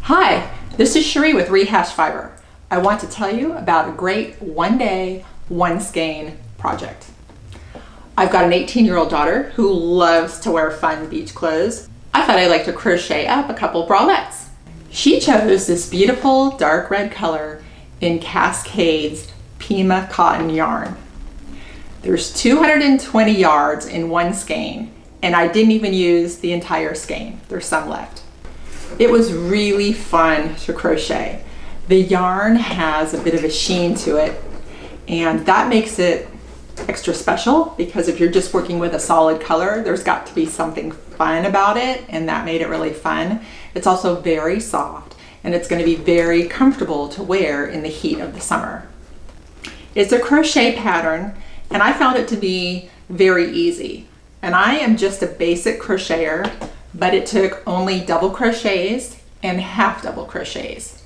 Hi, this is Cherie with Rehashfiber. I want to tell you about a great one-day, one skein project. I've got an 18-year-old daughter who loves to wear fun beach clothes. I thought I'd like to crochet up a couple bralettes. She chose this beautiful dark red color in Cascade's Pima cotton yarn. There's 220 yards in one skein, and I didn't even use the entire skein. There's some left. It was really fun to crochet. The yarn has a bit of a sheen to it, and that makes it extra special because if you're just working with a solid color, there's got to be something fun about it, and that made it really fun. It's also very soft, and it's going to be very comfortable to wear in the heat of the summer. It's a crochet pattern, and I found it to be very easy. And I am just a basic crocheter, but it took only double crochets and half double crochets.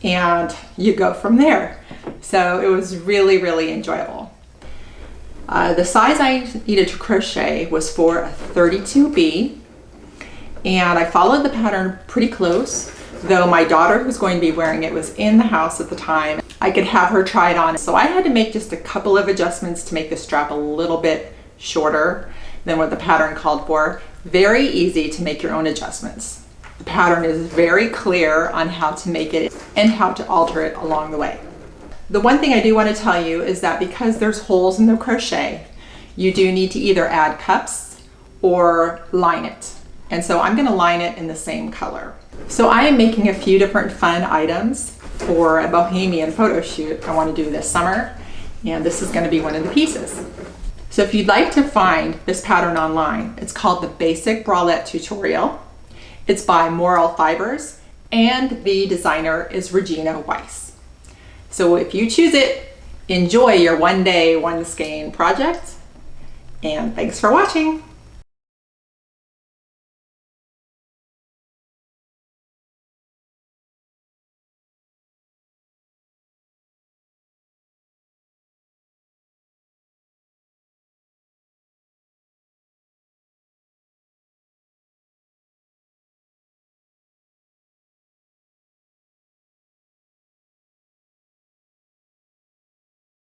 And you go from there. So it was really, really enjoyable. The size I needed to crochet was for a 32B, and I followed the pattern pretty close, though my daughter who's going to be wearing it was in the house at the time. I could have her try it on, so I had to make just a couple of adjustments to make the strap a little bit shorter than what the pattern called for. Very easy to make your own adjustments. The pattern is very clear on how to make it and how to alter it along the way. The one thing I do want to tell you is that because there's holes in the crochet, you do need to either add cups or line it. And so I'm going to line it in the same color. So I am making a few different fun items for a bohemian photo shoot I want to do this summer, and this is going to be one of the pieces. So if you'd like to find this pattern online, it's called the Basic Bralette Tutorial. It's by Moral Fibers, and the designer is Regina Weiss. So if you choose it, enjoy your one day, one skein project, and thanks for watching.